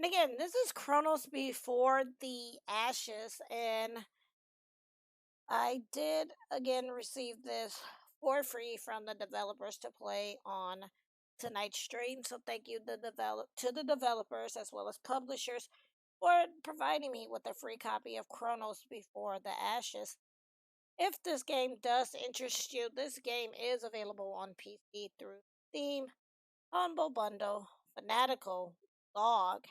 And again, this is Chronos before the Ashes, and I did again receive this for free from the developers to play on tonight's stream. So thank you to the developers as well as publishers for providing me with a free copy of Chronos before the Ashes. If this game does interest you, this game is available on PC through Steam, Humble Bundle, Fanatical, GOG,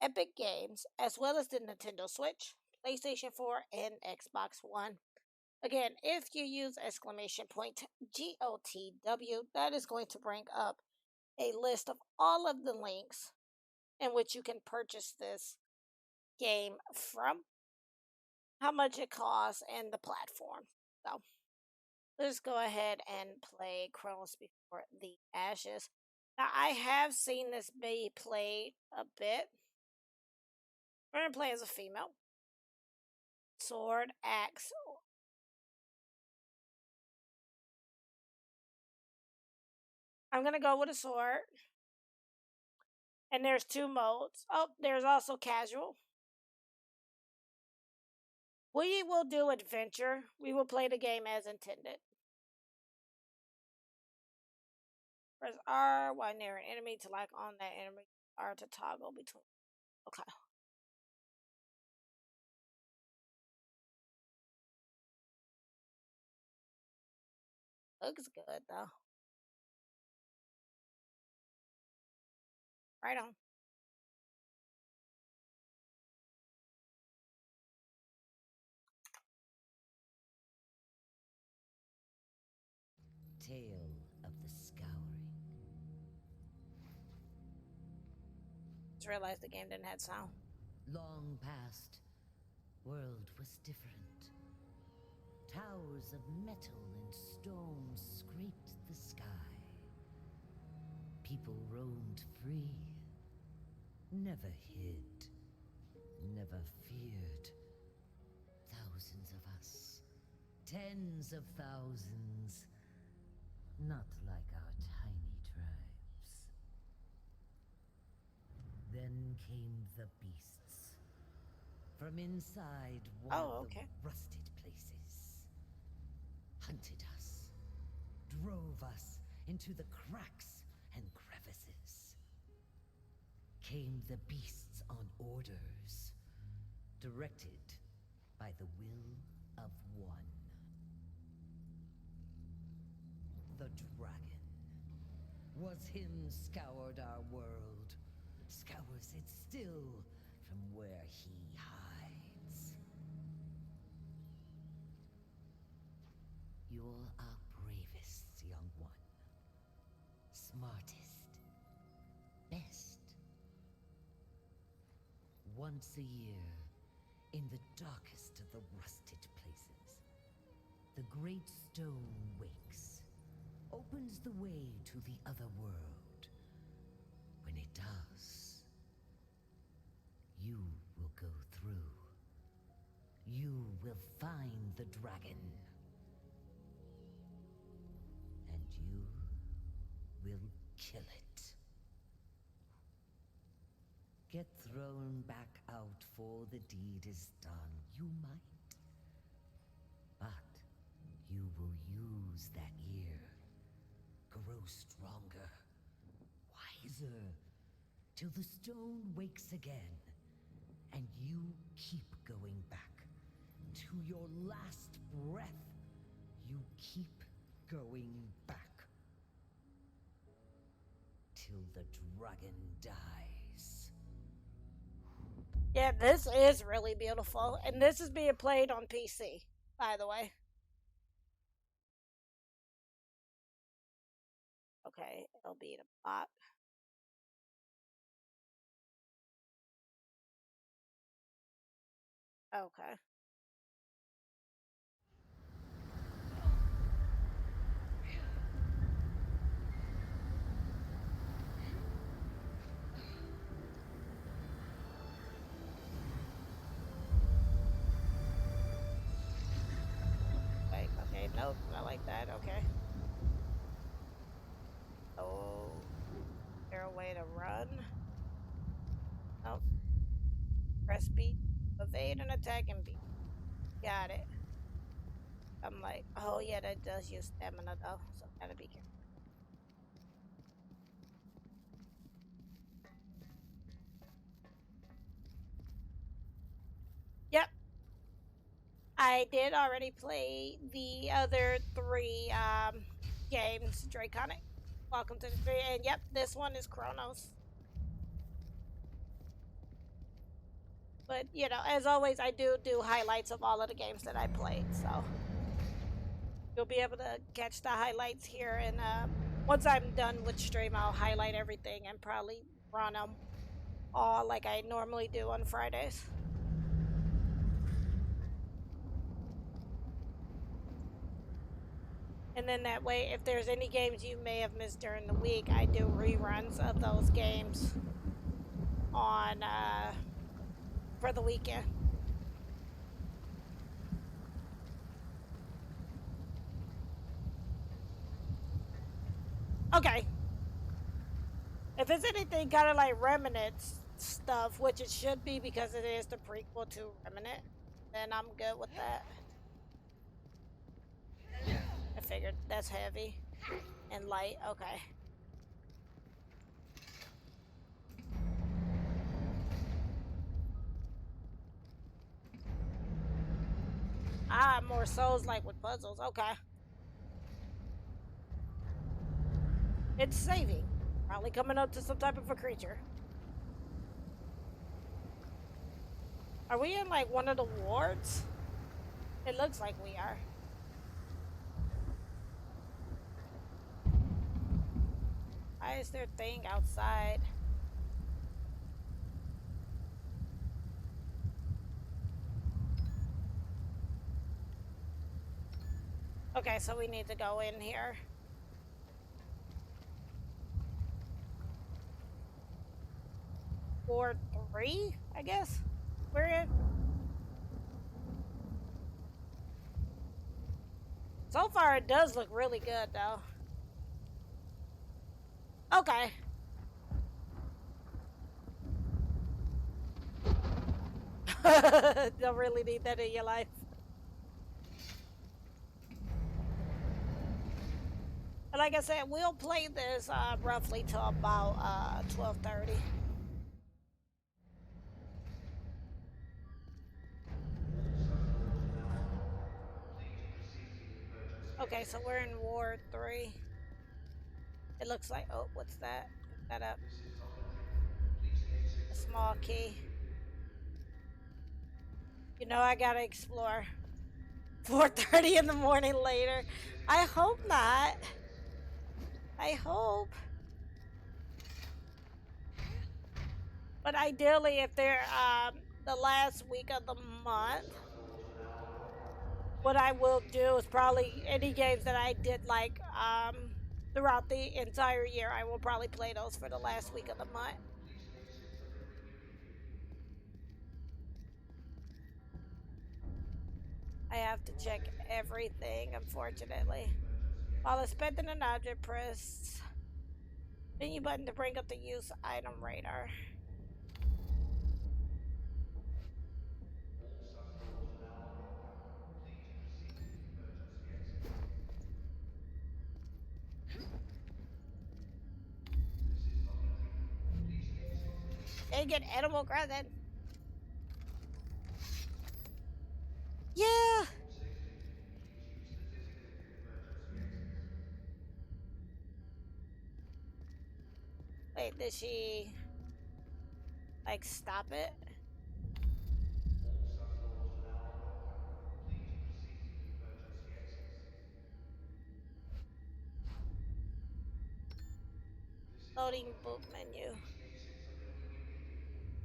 Epic Games, as well as the Nintendo Switch, PlayStation 4, and Xbox One. Again, if you use exclamation point GOTW, that is going to bring up a list of all of the links in which you can purchase this game from, how much it costs, and the platform. So let's go ahead and play Chronos before the Ashes. Now, I have seen this be played a bit. We're going to play as a female. Sword, axe. I'm going to go with a sword. And there's 2 modes. Oh, there's also casual. We will do adventure. We will play the game as intended. Press R while near an enemy to lock on that enemy. R to toggle between. Okay. Looks good though. Right on. Tale of the Scouring. Just realized the game didn't have sound. Long past, world was different. Towers of metal and stone scraped the sky. People roamed free, never hid, never feared. Thousands of us, tens of thousands, not like our tiny tribes. Then came the beasts. From inside one of the rusted places. Hunted us. Drove us into the cracks and crevices. Came the beasts on orders. Directed by the will of one. The dragon. Was him scoured our world. Scours it still from where he hides. You're our bravest, young one. Smartest. Best. Once a year, in the darkest of the rusted places, the great stone wakes, opens the way to the other world. When it does, you will go through. You will find the dragon. And you will kill it. Get thrown back out for the deed is done. You might. But you will use that year. Grow stronger. Wiser. Till the stone wakes again. And you keep going back. To your last breath. You keep going back. Till the dragon dies. Yeah, this is really beautiful. And this is being played on PC, by the way. Okay, it'll be the bot. Okay. Wait, okay, nope, not like that, okay. Oh, is there a way to run? Nope. press B, evade an attack, and B. Got it. I'm like, oh yeah, that does use stamina though, so gotta be careful. Yep, I did already play the other three games. Draconic, Welcome to the Street, and yep, this one is Chronos. But you know, as always, I do highlights of all of the games that I played, so you'll be able to catch the highlights here. And once I'm done with stream, I'll highlight everything and probably run them all like I normally do on Fridays. And then that way, if there's any games you may have missed during the week, I do reruns of those games on for the weekend. Okay. If it's anything kind of like Remnant stuff, which it should be because it is the prequel to Remnant, then I'm good with that. I figured that's heavy and light. Okay. Ah, more souls like with puzzles. Okay. It's saving. Probably coming up to some type of a creature. Are we in like one of the wards? It looks like we are. Why is there a thing outside? Okay, so we need to go in here. Ward 3, I guess? We're in. So far, it does look really good, though. Okay. Don't really need that in your life. And like I said, we'll play this roughly till about 12:30. Okay, so we're in Ward 3. It looks like, oh, what's that? Pick that up. This is Dr. Prequel. Please exit A so that small we can key. meet with you. You know, I gotta explore. 4:30 in the morning later. This is I designated hope emergency not. access. I hope. But ideally, if they're the last week of the All month, staff doors are now locked. what Please I will proceed do with is the probably emergency any exits. games that I did like throughout the entire year, I will probably play those for the This is last week Dr. of the month. Prequel. Please exit so that we can meet with you. I have to For your check safety, everything, please designate the unfortunately. emergency While exits. inspecting an object, press menu button to bring up the use item radar. All staff doors are now locked. Please proceed to the emergency exits. This is Dr. Prequel. Please exit so that we can They get meet with Animal you. Crossing. Yeah. For your safety, please use the designated emergency exits. Wait, did she like stop it? All staff doors are now locked. Please proceed to the emergency exits. This is Dr. Loading boot Prequel. menu. Please exit so that we can meet with you.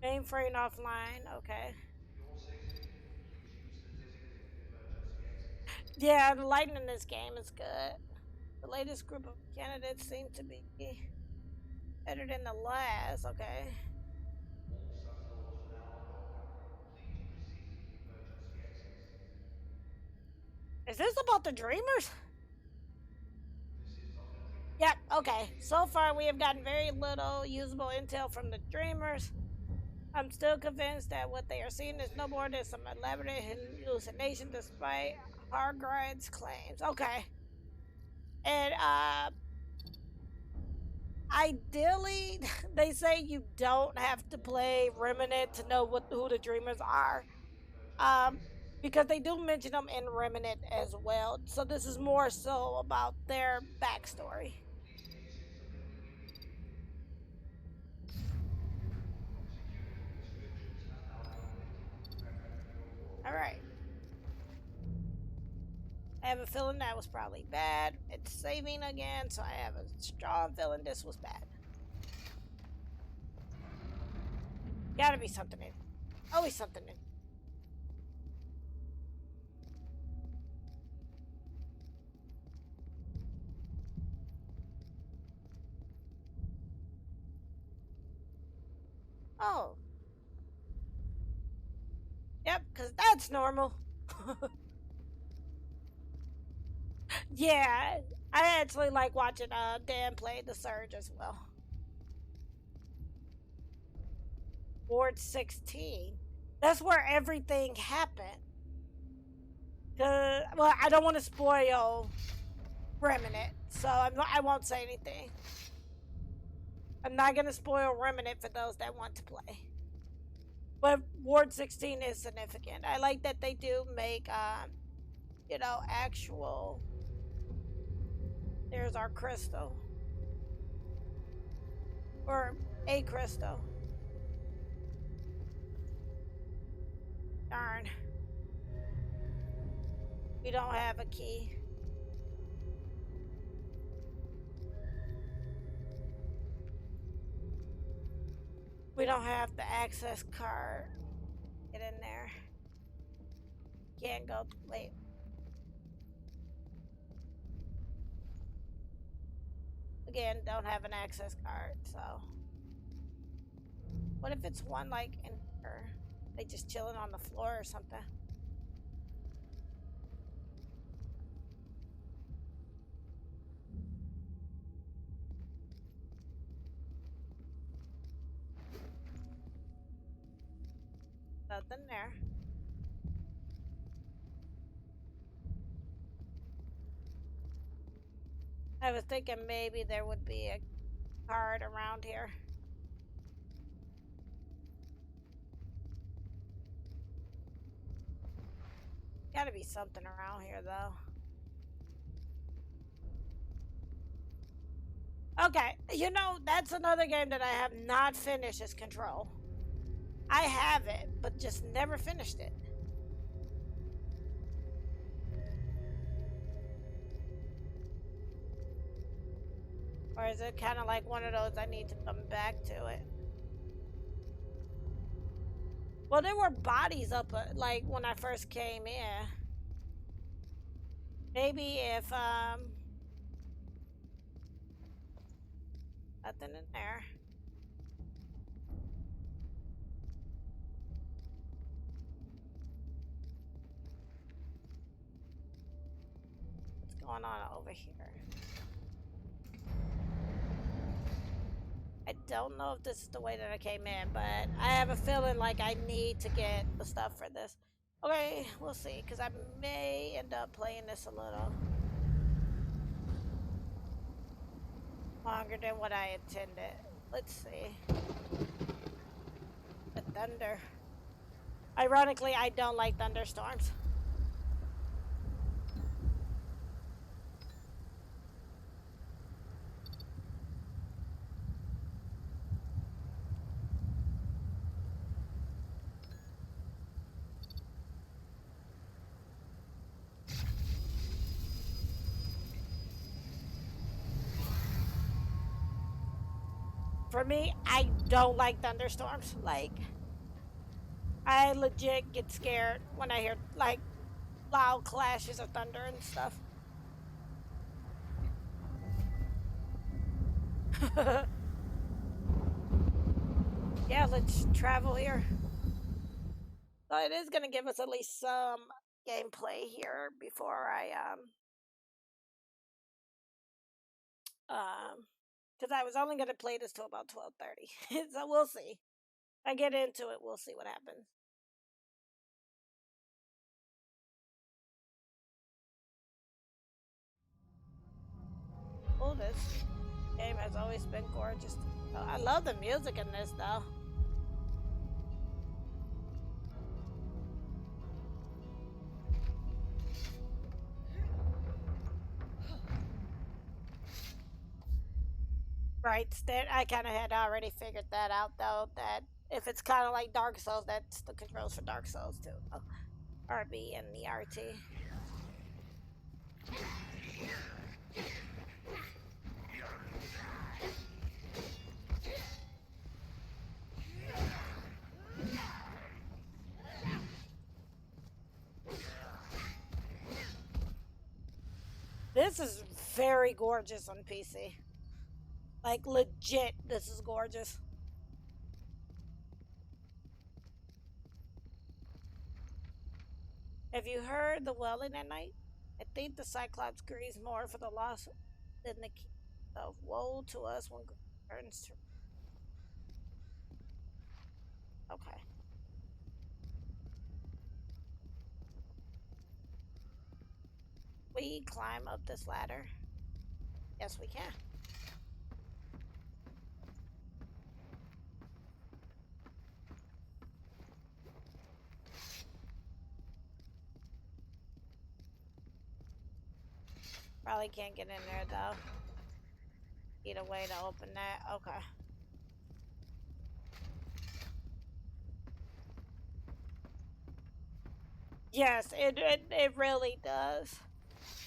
Mainframe offline. Okay. For your safety, please use the designated emergency exits. Yeah, the lighting in this game is good. The latest group of candidates seem to be better than the last. Okay. All staff doors are now locked. Please proceed to the emergency exits. Is this about the dreamers? This is Dr. Prequel. Yep, okay. So far, we have gotten very little usable intel from the Dreamers. I'm still convinced that what they are seeing is no more than some elaborate hallucination despite Hargride's claims. Okay. And ideally, they say you don't have to play Remnant to know who the Dreamers are. Um, because they do mention them in Remnant as well. So this is more so about their backstory. Security restrictions have now been lifted, prepping you for All right. operation. I have a feeling that was probably bad. It's saving again, so I have a strong feeling this was bad. Gotta be something in. Always something in. Oh, yep, because that's normal. Yeah, I actually like watching Dan play the Surge as well. Ward 16. That's where everything happened. Well, I don't want to spoil Remnant, so I won't say anything. I'm not going to spoil Remnant for those that want to play. But Ward 16 is significant. I like that they do make, actual. There's our crystal. Or a crystal. Darn. We don't have a key. We don't have the access card. Get in there. Can't go. Wait. Again, don't have an access card, so. What if it's one like in here? They just chilling on the floor or something? Nothing there. I was thinking maybe there would be a card around here. Gotta be something around here though. Okay, that's another game that I have not finished is Control. I have it, but just never finished it. Or is it kind of like one of those I need to come back to it? Well, there were bodies up, like when I first came in. Maybe if nothing in there. What's going on over here? I don't know if this is the way that I came in, but I have a feeling like I need to get the stuff for this. Okay, we'll see, because I may end up playing this a little longer than what I intended. Let's see. The thunder. Ironically, I don't like thunderstorms. For me, I don't like thunderstorms. Like, I legit get scared when I hear, like, loud clashes of thunder and stuff. Yeah, let's travel here. So it is going to give us at least some gameplay here before I because I was only gonna play this till about 12:30. So we'll see. If I get into it, we'll see what happens. Oh, this game has always been gorgeous. Oh, I love the music in this though. Right, I kind of had already figured that out though. That if it's kind of like Dark Souls, that's the controls for Dark Souls too. Oh, RB and the RT. This is very gorgeous on PC. Like legit, this is gorgeous. Have you heard the wailing at night? I think the Cyclops grieves more for the loss than the of woe to us when returns to. Okay, we climb up this ladder. Yes, we can. Probably can't get in there though. Need a way to open that. Okay. Yes, it really does.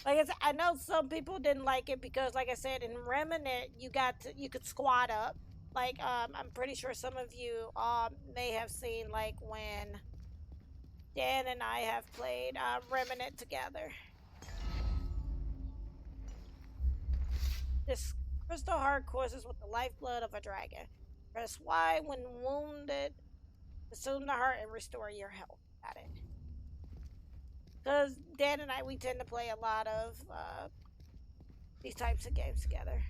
Like I said, I know some people didn't like it because, like I said, in Remnant you could squat up. Like I'm pretty sure some of you may have seen like when Dan and I have played Remnant together. This crystal heart courses with the lifeblood of a dragon. Press Y when wounded. Consume the heart and restore your health. Got it. Because Dan and I, we tend to play a lot of these types of games together.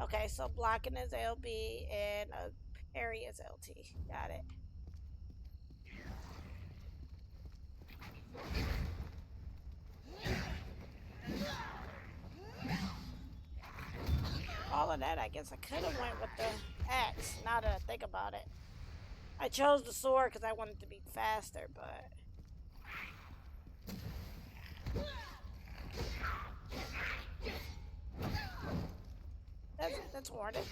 Okay, so blocking is LB and parry is LT. Got it. All of that, I guess I could have went with the axe. Now that I think about it, I chose the sword because I wanted to be faster, but that's warranted.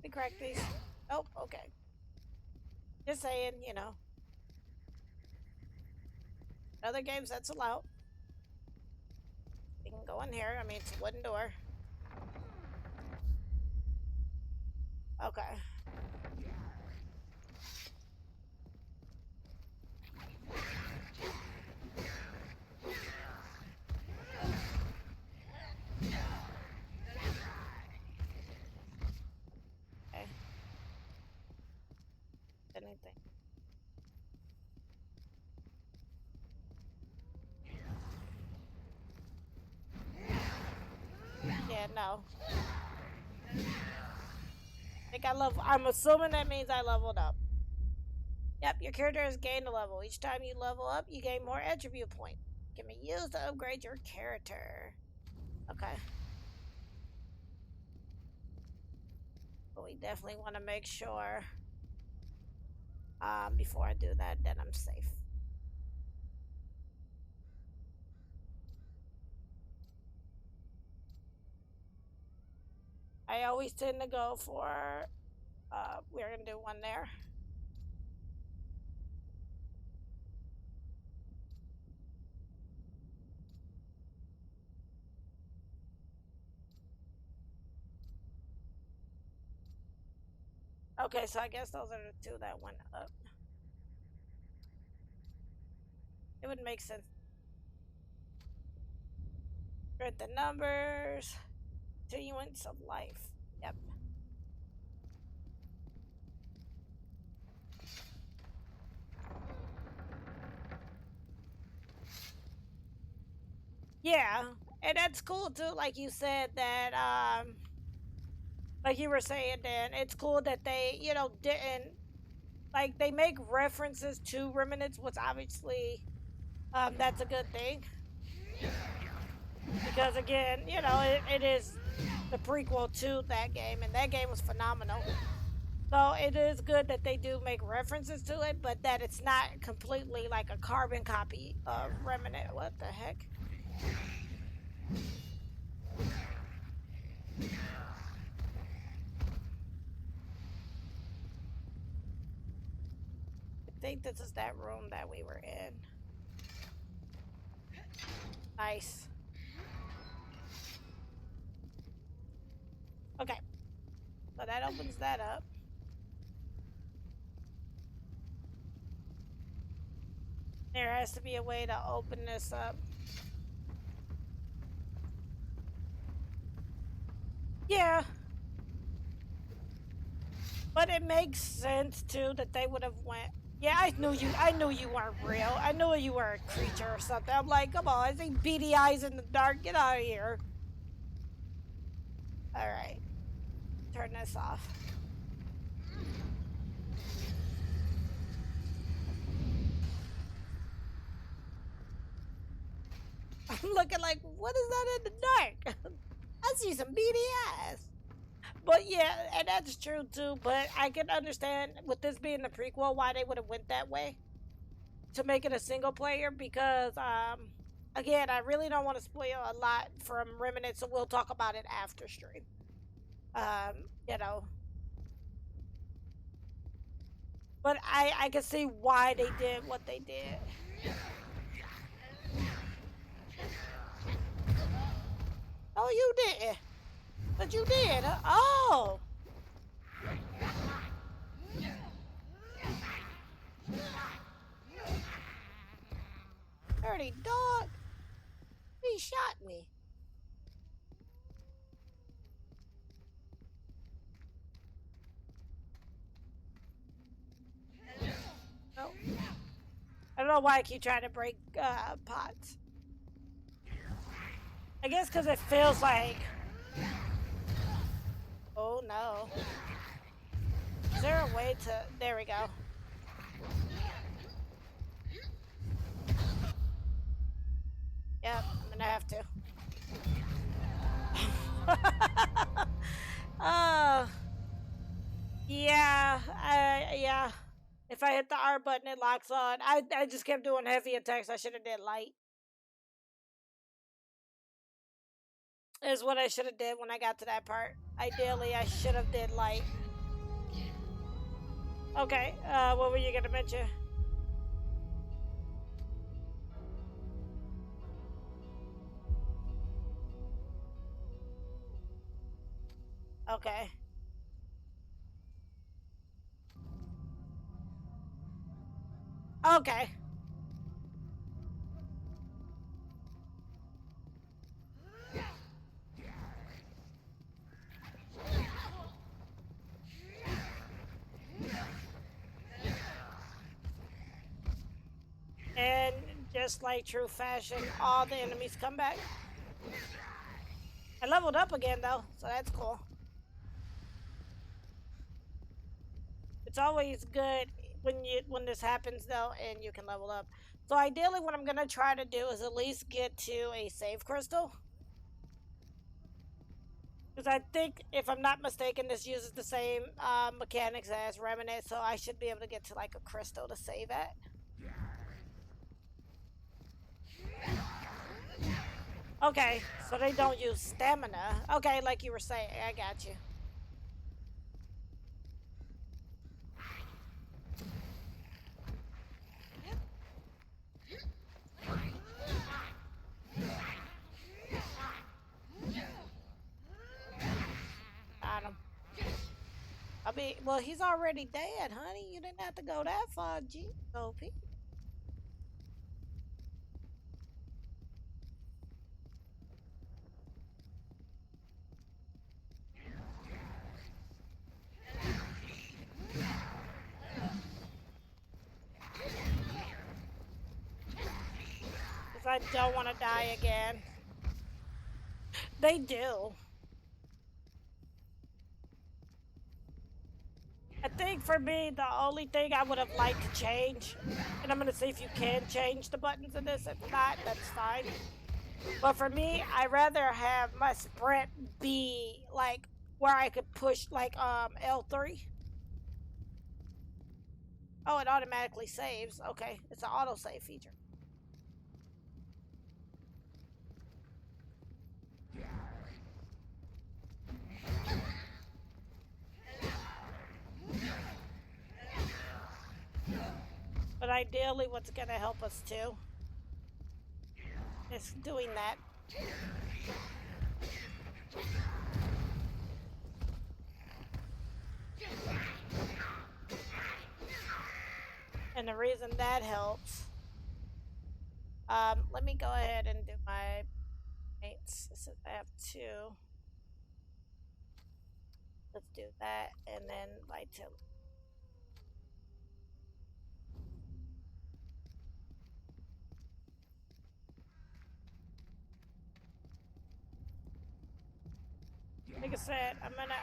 We crack these. Oh, okay. Just saying, you know. Other games that's allowed. We can go in here. I mean, it's a wooden door. Okay. Okay. Anything. Yeah, no. I think I'm assuming that means I leveled up. Yep, your character has gained a level. Each time you level up, you gain more attribute points. Can be used to upgrade your character. Okay. But we definitely want to make sure before I do that I'm safe. I always tend to go for we're gonna do one there. Okay, so I guess those are the two that went up. It would make sense. Read the numbers. Continuance of life. Yep. Yeah, and that's cool too. Like you said that, like you were saying, Dan, it's cool that they, didn't like they make references to Remnants, which obviously, that's a good thing because again, it is the prequel to that game, and that game was phenomenal. So it is good that they do make references to it, but that it's not completely like a carbon copy of Remnant. What the heck? I think this is that room that we were in. Nice. Okay, so that opens that up. There has to be a way to open this up. Yeah, but it makes sense too that they would have went. Yeah, I knew you. I knew you weren't real. I knew you were a creature or something. I'm like, come on, I see beady eyes in the dark. Get out of here. All right, turn this off. I'm looking like, what is that in the dark? I see some beady eyes. But yeah, and that's true too. But I can understand with this being the prequel why they would have went that way to make it a single player because again, I really don't want to spoil a lot from Remnant, so we'll talk about it after stream. You know, but I can see why they did what they did. Oh, you didn't, but you did. Huh? Oh, dirty dog! He shot me. Oh, I don't know why I keep trying to break pots. I guess because it feels like. Oh no. Is there a way to. There we go. Yep, I'm gonna have to. uh, yeah. If I hit the R button, it locks on. I just kept doing heavy attacks. I should have did light. Is what I should have did when I got to that part. Ideally, I should have did light. Okay. What were you gonna mention? Okay. Okay. And just like true fashion, all the enemies come back. I leveled up again though, so that's cool. It's always good when this happens though, and you can level up. So ideally, what I'm gonna try to do is at least get to a save crystal, because I think if I'm not mistaken, this uses the same mechanics as Remnant, so I should be able to get to like a crystal to save at. Okay, so they don't use stamina. Okay, like you were saying, I got you. Got him. I mean, well, he's already dead, honey. You didn't have to go that far, G. OP. Because I don't want to die again. They do. I think for me, the only thing I would have liked to change, and I'm going to see if you can change the buttons in this. If not, that's fine. But for me, I rather have my sprint be like where I could push like L3. Oh, it automatically saves. Okay, it's an auto save feature. But ideally, what's going to help us too is doing that. And the reason that helps, let me go ahead and do my paints. Since I have two, let's do that, and then light to. Like I said, I'm gonna.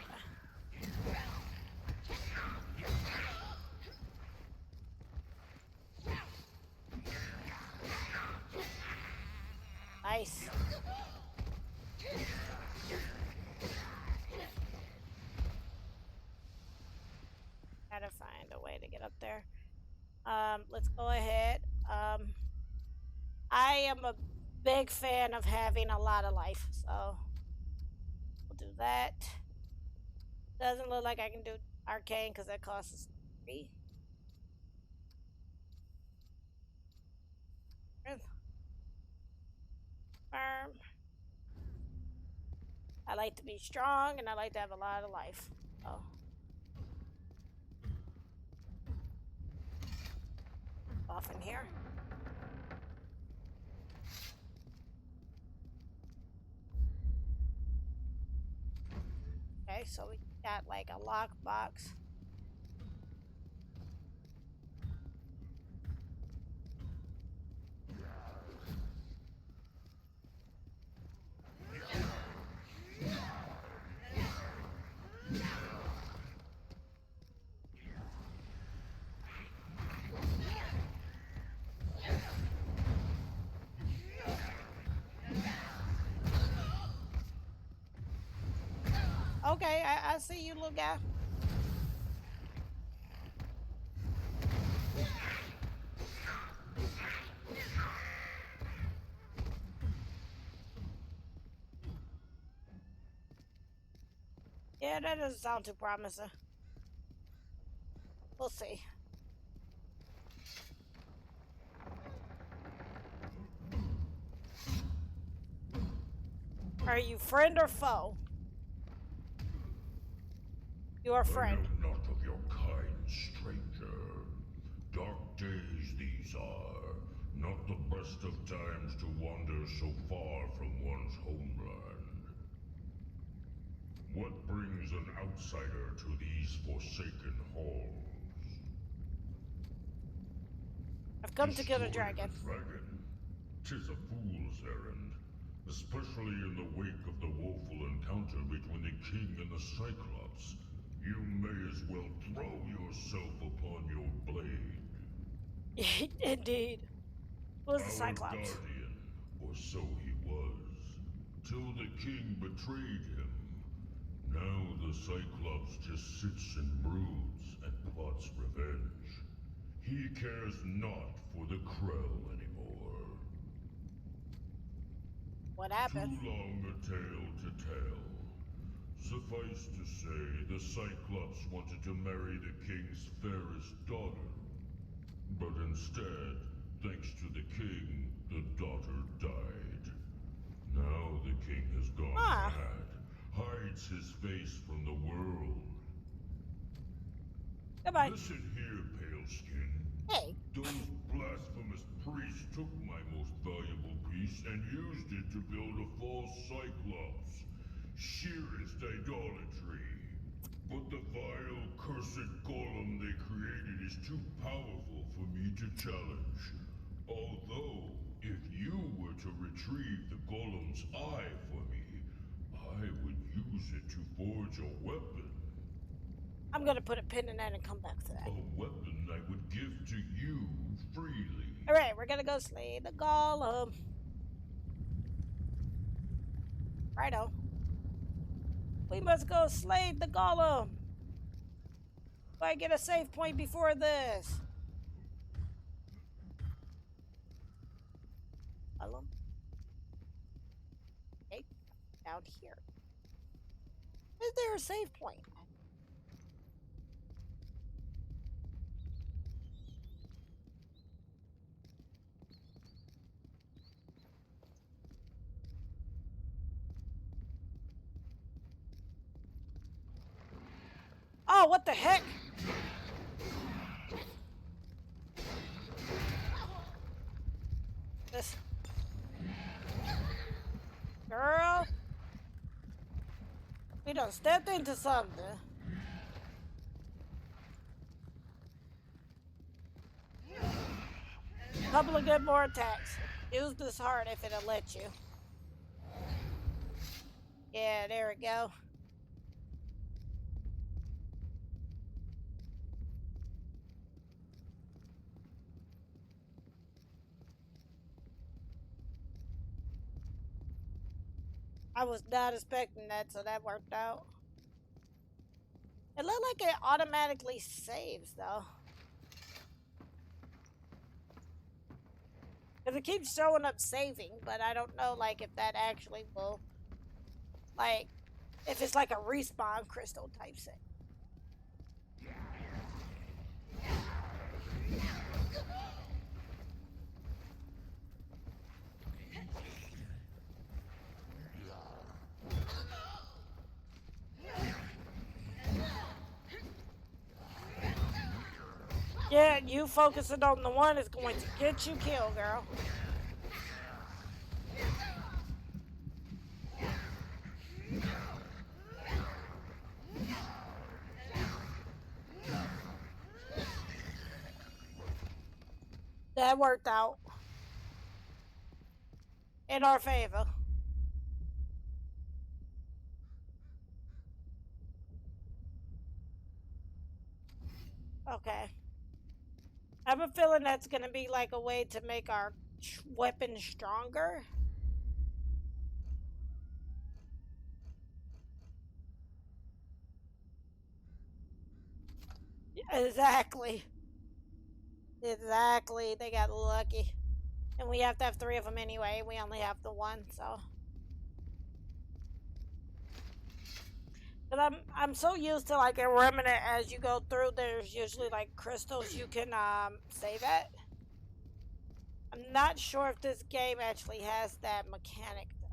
Nice. Gotta find a way to get up there. Let's go ahead. I am a big fan of having a lot of life, so we'll do that. Doesn't look like I can do arcane because that costs us 3. Firm. I like to be strong and I like to have a lot of life. Oh. Off in here. Okay, so we got like a lockbox. Okay, I see you, little guy. Yeah, that doesn't sound too promising. We'll see. Are you friend or foe? You're a I friend. am not of your kind, stranger. Dark days these are, not the best of times to wander so far from one's homeland. What brings an outsider to these forsaken halls? I've come to kill a Destroy dragon. the dragon? 'Tis a fool's errand, especially in the wake of the woeful encounter between the king and the Cyclops. You may as well throw yourself upon your blade. Indeed. Who's the Our Cyclops? guardian, or so he was, till the king betrayed him. Now the Cyclops just sits and broods and plots revenge. He cares not for the Krell anymore. What Too happened? long a tale to tell. Suffice to say, the Cyclops wanted to marry the king's fairest daughter. But instead, thanks to the king, the daughter died. Now the king has gone Huh. mad, hides his face from the world. Goodbye. Listen here, Paleskin. Hey. Those blasphemous priests took my most valuable piece and used it to build a false Cyclops. Sheerest idolatry. But the vile, cursed golem they created is too powerful for me to challenge. Although, if you were to retrieve the golem's eye for me, I would use it to forge a weapon. I'm gonna put a pin in that and come back to that. A weapon I would give to you freely. Alright, we're gonna go slay the golem. Righto. We must go slay the golem. Do I get a save point before this? Golem. Okay, down here. Is there a save point? Oh, what the heck? This girl, we done stepped into something. Couple of good more attacks. Use this heart if it'll let you. Yeah, there we go. I was not expecting that, so that worked out. It looked like it automatically saves, though. Because it keeps showing up saving, but I don't know, like, if that actually will, like, if it's like a respawn crystal type thing. Yeah, you focusing on the one is going to get you killed, girl. That worked out in our favor. Okay. I have a feeling that's going to be like a way to make our weapon stronger. Exactly. Exactly. They got lucky. And we have to have 3 of them anyway. We only have the 1, so. But I'm so used to like a Remnant as you go through, there's usually like crystals you can save at. I'm not sure if this game actually has that mechanic though.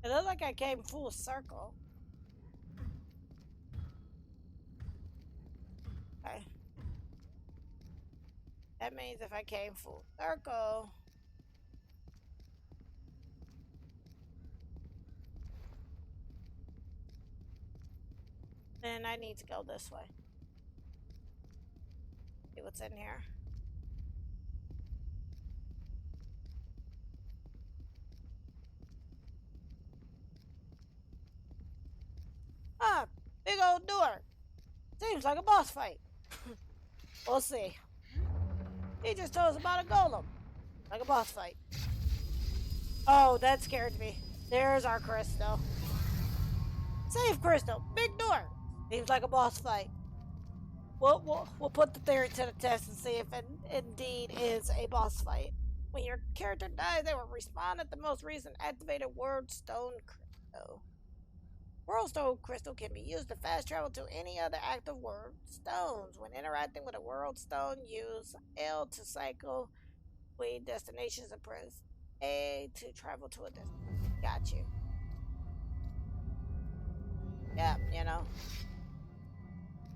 It looked like I came full circle. Okay. That means if I came full circle, then I need to go this way. See what's in here. Ah, big old door. Seems like a boss fight. We'll see. He just told us about a golem. Like a boss fight. Oh, that scared me. There's our crystal. Save crystal. Big door. Seems like a boss fight. We'll put the theory to the test and see if it indeed is a boss fight. When your character dies, they will respawn at the most recent activated World Stone Crystal. World Stone Crystal can be used to fast travel to any other active World Stones. When interacting with a World Stone, use L to cycle between destinations and press A to travel to a destination. Got you. Yeah, you know.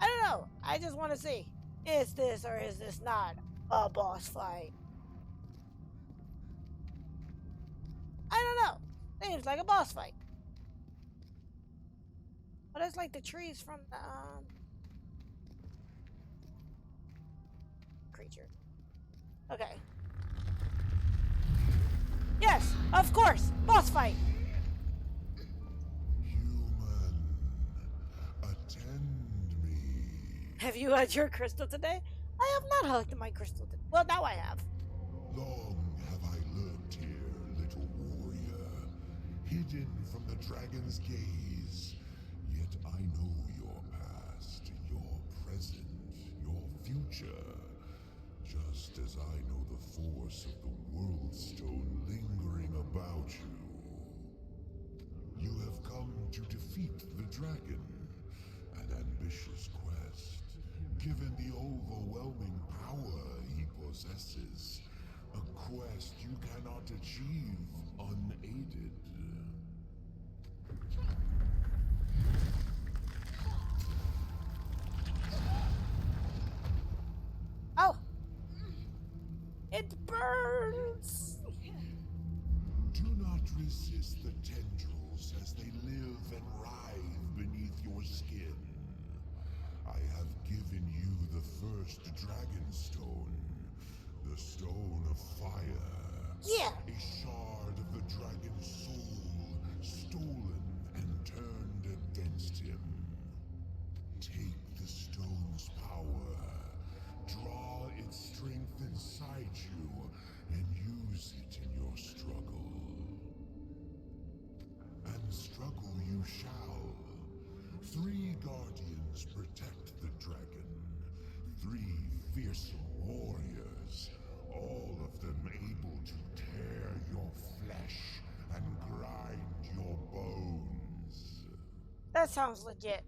I don't know. I just want to see. Is this or is this not a boss fight? I don't know. Seems like a boss fight. But it's like the trees from the creature. Okay. Yes, of course. Boss fight. Human, attend me. Have you had your crystal today? I have not hugged my crystal today. Well, now I have. Long have I lurked here, little warrior, hidden from the dragon's gaze. Yet I know your past, your present, your future. Just as I know the force of the World Stone lingering about you. You have come to defeat the dragon, an ambitious quest, given the overwhelming power he possesses, a quest you cannot achieve unaided. Oh, it burns. Do not resist the tendrils as they live and writhe beneath your skin. I have given you the first dragon stone, the stone of fire. Yeah. A shard of the dragon's soul, stolen and turned against him. Take the stone's power, draw its strength inside you, and use it in your struggle. And struggle you shall. 3 guardians protect the dragon. 3 fearsome warriors, all of them able to tear your flesh and grind your bones. That sounds legit.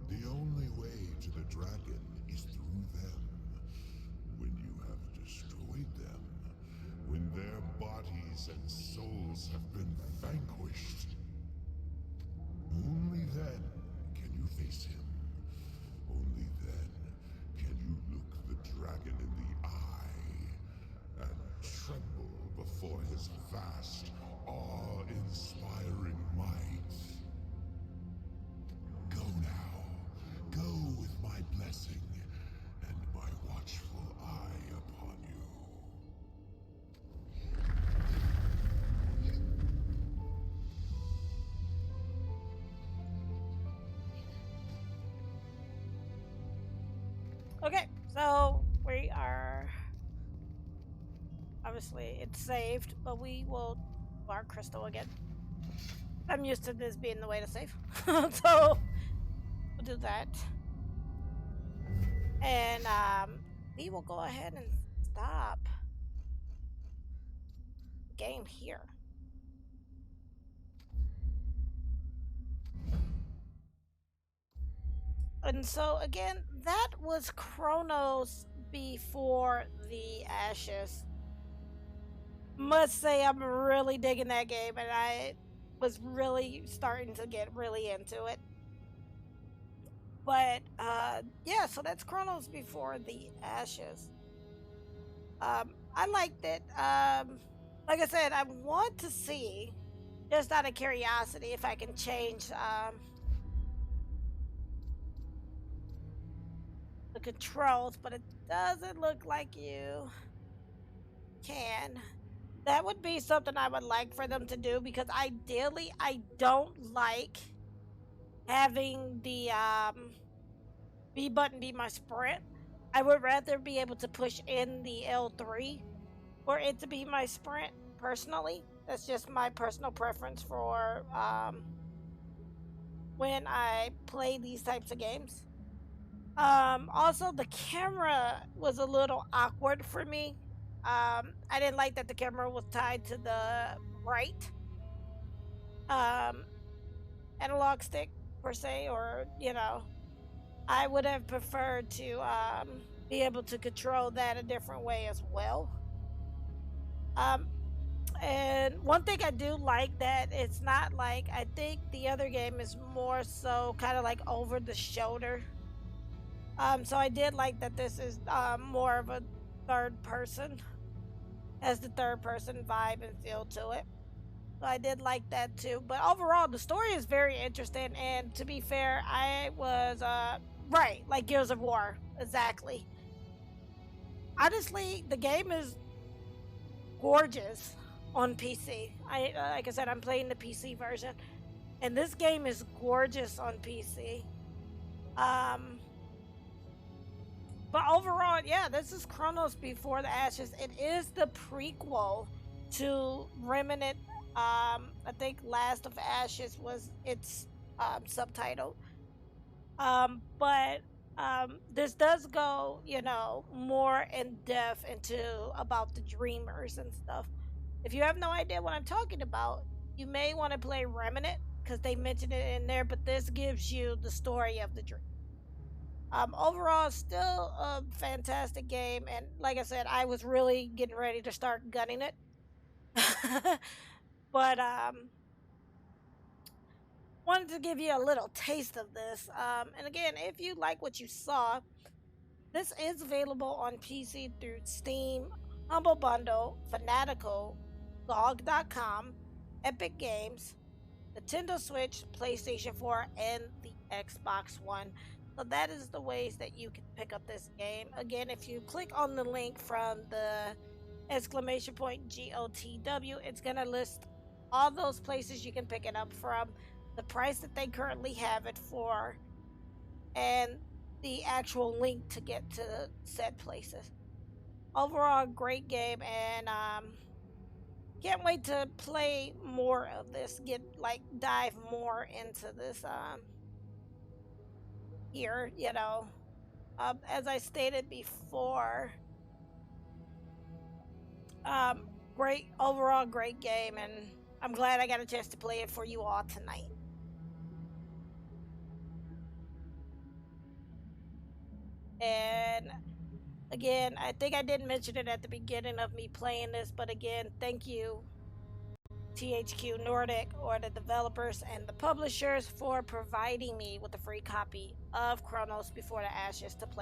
The only way to the dragon is through them. When you have destroyed them, when their bodies and souls have been vanquished, only then can you face him. Only then can you look the dragon in the eye and tremble before his vast, awe-inspiring might. Go now. Go with my blessing and my watchful eye upon you. Okay, so we are obviously it's saved, but we will do our crystal again. I'm used to this being the way to save, so we'll do that, and we will go ahead and stop the game here. And so again, that was Chronos before the Ashes. Must say I'm really digging that game, and I was really starting to get really into it. But yeah, so that's Chronos before the Ashes. I liked it. Like I said, I want to see, just out of curiosity, if I can change the controls, but it doesn't look like you can. That would be something I would like for them to do, because ideally I don't like having the B button be my sprint. I would rather be able to push in the L3 for it to be my sprint personally. That's just my personal preference for when I play these types of games. Also, the camera was a little awkward for me. I didn't like that the camera was tied to the right um, analog stick per se, or I would have preferred to be able to control that a different way as well. Um, and one thing I do like that it's not like, I think the other game is more so kind of like over the shoulder. So I did like that this is more of a third person, has the third person vibe and feel to it. So I did like that too. But overall, the story is very interesting. And to be fair, I was right, like Gears of War, exactly. Honestly, the game is gorgeous on PC. I like I said, I'm playing the PC version, and this game is gorgeous on PC. Um, but overall, yeah, this is Chronos Before the Ashes. It is the prequel to Remnant. I think Last of Ashes was its subtitle. But this does go, more in depth into about the dreamers and stuff. If you have no idea what I'm talking about, you may want to play Remnant because they mentioned it in there, but this gives you the story of the dream. Overall, still a fantastic game, and like I said, I was really getting ready to start gunning it. But wanted to give you a little taste of this. And again, if you like what you saw, this is available on PC through Steam, Humble Bundle, Fanatical, GOG.com, Epic Games, Nintendo Switch, PlayStation 4, and the Xbox One. So that is the ways that you can pick up this game. Again, if you click on the link from the exclamation point GOTW, it's going to list all those places you can pick it up from, the price that they currently have it for, and the actual link to get to said places. Overall, great game, and can't wait to play more of this. Dive more into this here. As I stated before, um, great overall, great game, and I'm glad I got a chance to play it for you all tonight. And again, I think I didn't mention it at the beginning of me playing this, but again, thank you, THQ Nordic, or the developers and the publishers, for providing me with a free copy of Chronos Before the Ashes to play